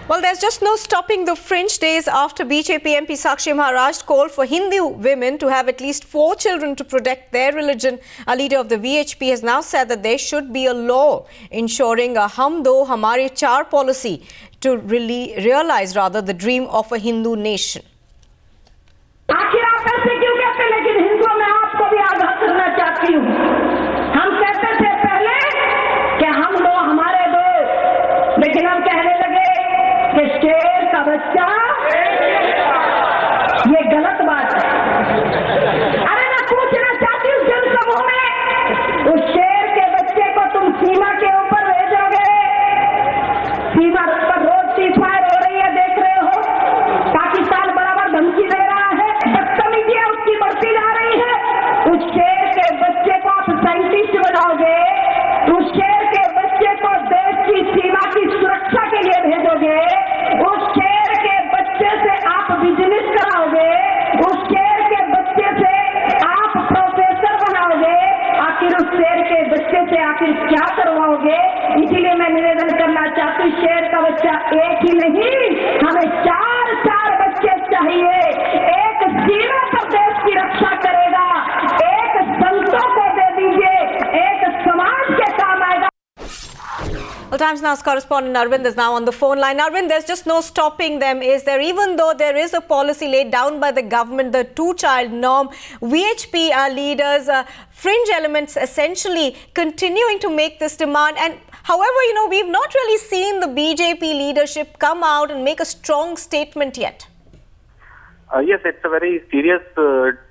Well, there's just no stopping the fringe days after BJP MP Sakshi Maharaj called for Hindu women to have at least 4 children to protect their religion. A leader of the VHP has now said that there should be a law ensuring a Hum Do Hamare Char policy to realize the dream of a Hindu nation. आखिर आप ऐसे क्यों कहते हैं? लेकिन हिंदुओं में आपको भी आगाह करना चाहती हूँ। हम कहते थे पहले कि हम दो हमारे दो, लेकिन हम कहने लगे कि शेर का बच्चा, ये गलत बात है। अरे मैं पूछना चाहती हूँ जनसमूह में, उस शेर के बच्चे को तुम सीमा के ऊपर भेजोगे? सीमा पर रोज सीजफायर हो रही है, देख रहे हो। पाकिस्तान बराबर धमकी दे रहा है, बदतमीजियां उसकी बढ़ती जा रही है। उस शेर के बच्चे को आप साइंटिस्ट बनाओगे? उस शेर के बच्चे को देश की सीमा की सुरक्षा के लिए भेजोगे? उस शेर के बच्चे से आप बिजनेस कराओगे? उस शेर के बच्चे से आप प्रोफेसर बनाओगे? आखिर उस शेर के बच्चे से आखिर क्या करवाओगे? इसीलिए मैं निवेदन करना चाहती हूँ, शेर का बच्चा एक ही नहीं, हमें 4 बच्चे चाहिए। एक सीमा पर देश की रक्षा करेगा, एक संतों को दे दीजिए, एक समाज के काम आएगा। Well, Times Now's correspondent Arvind is now on the phone line. Arvind, there's just no stopping them, is there? Even though there is a policy laid down by the government, the 2-child norm, VHP leaders, fringe elements essentially continuing to make this demand. And however, we've not really seen the BJP leadership come out and make a strong statement yet. Yes, it's a very serious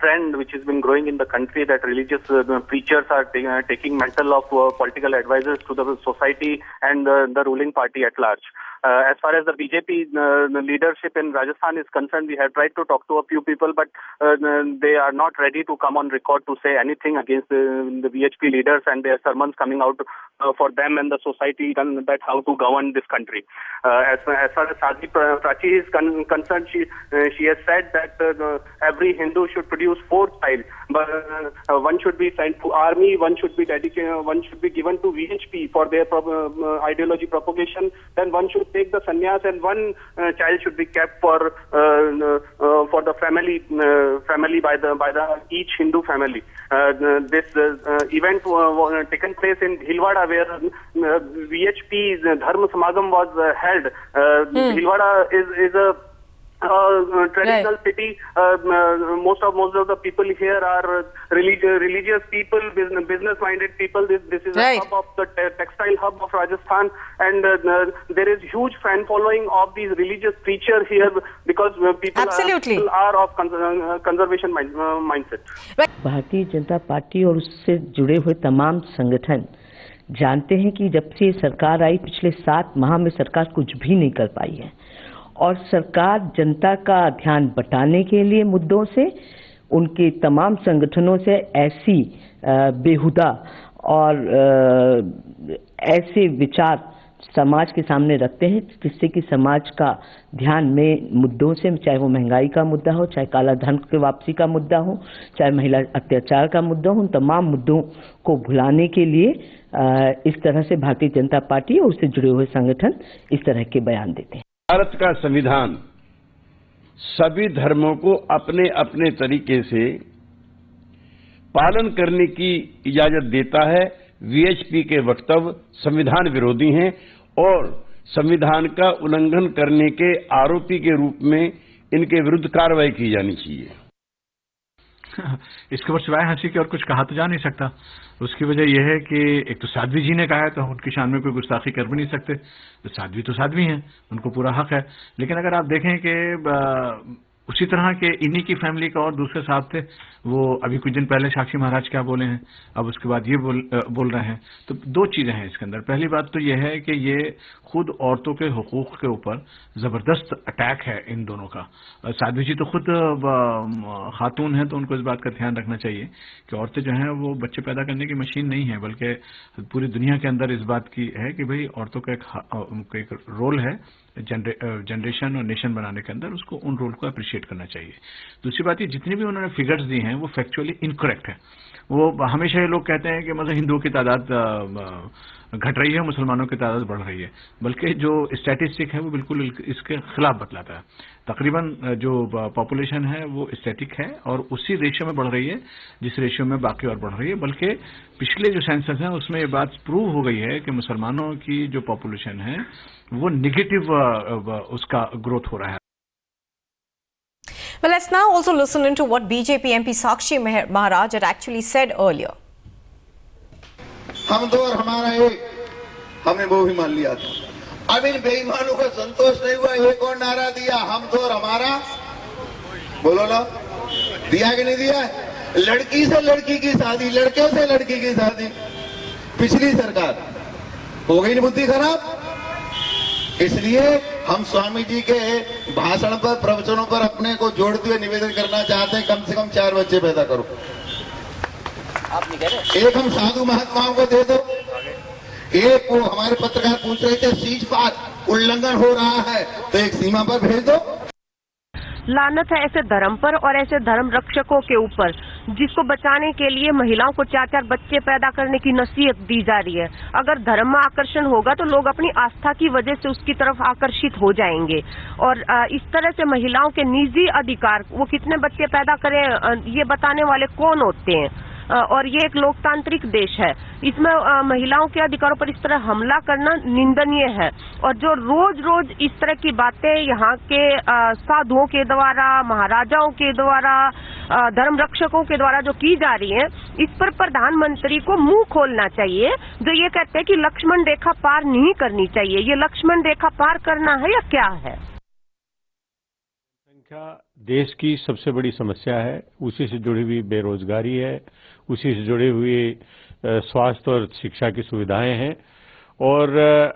trend which has been growing in the country, that religious preachers are taking mantle of political advisors to the society and the ruling party at large. As far as the BJP leadership in Rajasthan is concerned, we have tried to talk to a few people, but they are not ready to come on record to say anything against the VHP leaders and their sermons coming out for them and the society, that how to govern this country. As far as Sadhvi Prachi is concerned, she has said that every Hindu should produce 4 child, but one should be sent to army, one should be dedicated, one should be given to VHP for their ideology propagation, then one should take the sannyas, and one child should be kept for the family by the each Hindu family. This event taken place in Bhilwara, where VHP's Dharma Samagam was held. Bhilwara is a traditional city. Most of the people here are religious people, business-minded people. This is a hub of the textile hub of Rajasthan, and there is huge fan following of these religious preachers here, because people are of conservation mindset. Bharatiya Janata party और उससे जुड़े हुए तमाम संगठन जानते हैं कि जब से सरकार आई, पिछले 7 माह में सरकार कुछ भी नहीं कर पाई है, और सरकार जनता का ध्यान बटाने के लिए मुद्दों से, उनके तमाम संगठनों से ऐसी बेहुदा और ऐसे विचार समाज के सामने रखते हैं जिससे कि समाज का ध्यान में मुद्दों से, चाहे वो महंगाई का मुद्दा हो, चाहे काला धन के वापसी का मुद्दा हो, चाहे महिला अत्याचार का मुद्दा हो, उन तमाम मुद्दों को भुलाने के लिए इस तरह से भारतीय जनता पार्टी और उससे जुड़े हुए संगठन इस तरह के बयान देते हैं। भारत का संविधान सभी धर्मों को अपने अपने तरीके से पालन करने की इजाजत देता है। वीएचपी के वक्तव्य संविधान विरोधी हैं और संविधान का उल्लंघन करने के आरोपी के रूप में इनके विरुद्ध कार्रवाई की जानी चाहिए। इसके ऊपर सिवाय हंसी के और कुछ कहा तो जा नहीं सकता। उसकी वजह यह है कि एक तो साध्वी जी ने कहा है, तो उनकी शान में कोई गुस्ताखी कर भी नहीं सकते। तो साध्वी हैं, उनको पूरा हक है। लेकिन अगर आप देखें कि उसी तरह के इन्हीं की फैमिली का और दूसरे साहब थे, वो अभी कुछ दिन पहले साक्षी महाराज क्या बोले हैं, अब उसके बाद ये बोल रहे हैं। तो 2 चीजें हैं इसके अंदर। पहली बात तो यह है कि ये खुद औरतों के हुकूक के ऊपर जबरदस्त अटैक है इन दोनों का। साध्वी जी तो खुद खातून हैं, तो उनको इस बात का ध्यान रखना चाहिए कि औरतें जो हैं वो बच्चे पैदा करने की मशीन नहीं है, बल्कि पूरी दुनिया के अंदर इस बात की है कि भाई औरतों का एक रोल है जनरेशन और नेशन बनाने के अंदर, उसको उन रोल को अप्रिशिएट करना चाहिए। दूसरी बात, ये जितनी भी उन्होंने फिगर्स दी हैं वो फैक्चुअली इनकरेक्ट है। वो हमेशा ये लोग कहते हैं कि मतलब हिंदुओं की तादाद घट रही है, मुसलमानों की तादाद बढ़ रही है, बल्कि जो स्टैटिस्टिक है वो बिल्कुल इसके खिलाफ बतलाता है। तकरीबन जो पॉपुलेशन है वो स्टैटिक है और उसी रेशियो में बढ़ रही है जिस रेशियो में बाकी और बढ़ रही है, बल्कि पिछले जो सेंसस हैं उसमें ये बात प्रूव हो गई है कि मुसलमानों की जो पॉपुलेशन है वो निगेटिव उसका ग्रोथ हो रहा है। Well, let's now also listen into what BJP MP Sakshi Maharaj had actually said earlier. हम दो और हमारा एक, हमने वो भी मान लिया था। अब इन बेईमानों को संतोष नहीं हुआ, एक और नारा दिया, हम दो और हमारा, बोलो ना, दिया कि नहीं दिया? लड़की से लड़की की शादी, लड़के से लड़की की शादी, पिछली सरकार हो गई ना बुद्धि खराब। इसलिए हम स्वामी जी के भाषण पर, प्रवचनों पर अपने को जोड़ते हुए निवेदन करना चाहते हैं, कम से कम 4 बच्चे पैदा करो। एक हम साधु महात्माओं को दे दो, एक वो हमारे पत्रकार पूछ रहे थे सीज फायर उल्लंघन हो रहा है तो एक सीमा पर भेज दो। लानत है ऐसे धर्म पर और ऐसे धर्म रक्षकों के ऊपर जिसको बचाने के लिए महिलाओं को 4-4 बच्चे पैदा करने की नसीहत दी जा रही है। अगर धर्म में आकर्षण होगा तो लोग अपनी आस्था की वजह से उसकी तरफ आकर्षित हो जाएंगे और इस तरह से महिलाओं के निजी अधिकार, वो कितने बच्चे पैदा करें ये बताने वाले कौन होते हैं? और ये एक लोकतांत्रिक देश है, इसमें महिलाओं के अधिकारों पर इस तरह हमला करना निंदनीय है। और जो रोज रोज इस तरह की बातें यहाँ के साधुओं के द्वारा, महाराजाओं के द्वारा, धर्म रक्षकों के द्वारा जो की जा रही है, इस पर प्रधानमंत्री को मुंह खोलना चाहिए, जो ये कहते हैं कि लक्ष्मण रेखा पार नहीं करनी चाहिए। ये लक्ष्मण रेखा पार करना है या क्या है? संख्या देश की सबसे बड़ी समस्या है, उसी से जुड़ी हुई बेरोजगारी है, उसी से जुड़ी हुई स्वास्थ्य और शिक्षा की सुविधाएं हैं और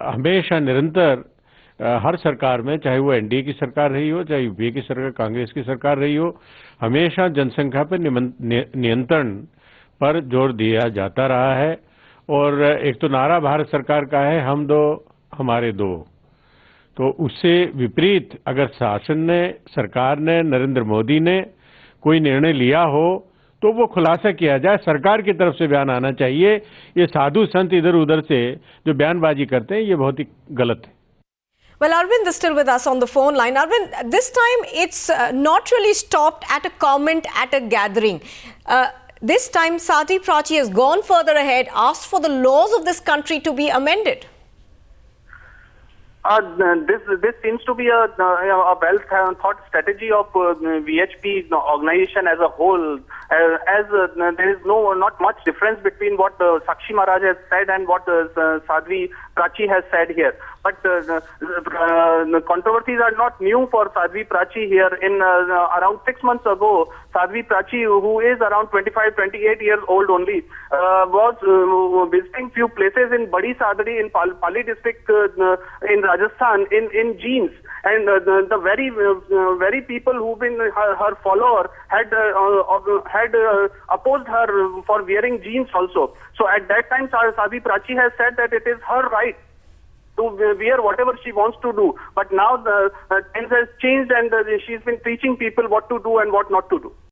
हमेशा निरंतर हर सरकार में, चाहे वो एनडीए की सरकार रही हो, चाहे यूपीए की सरकार, कांग्रेस की सरकार रही हो, हमेशा जनसंख्या पर नियंत्रण पर जोर दिया जाता रहा है। और एक तो नारा भारत सरकार का है, हम दो हमारे दो, तो उससे विपरीत अगर शासन ने, सरकार ने, नरेंद्र मोदी ने कोई निर्णय लिया हो तो वो खुलासा किया जाए, सरकार की तरफ से बयान आना चाहिए। ये साधु संत इधर उधर से जो बयानबाजी करते हैं ये बहुत ही गलत है। Well, Arvind is still with us on the phone line. Arvind, this time it's not really stopped at a comment at a gathering. This time Saadvi Prachi has gone further ahead, asked for the laws of this country to be amended. This seems to be a well thought strategy of VHP organization as a whole, as there is not much difference between what Sakshi Maharaj has said and what Saadvi Prachi has said here. But the controversies are not new for Saadvi Prachi here. In around 6 months ago, Saadvi Prachi, who is around 25-28 years old only, was visiting few places in Badi Sadri in Pali district in Rajasthan in jeans, and the very people who've been her follower had opposed her for wearing jeans also. So at that time Saadvi Prachi has said that it is her right to wear whatever she wants to do, but now the times has changed and she's been teaching people what to do and what not to do.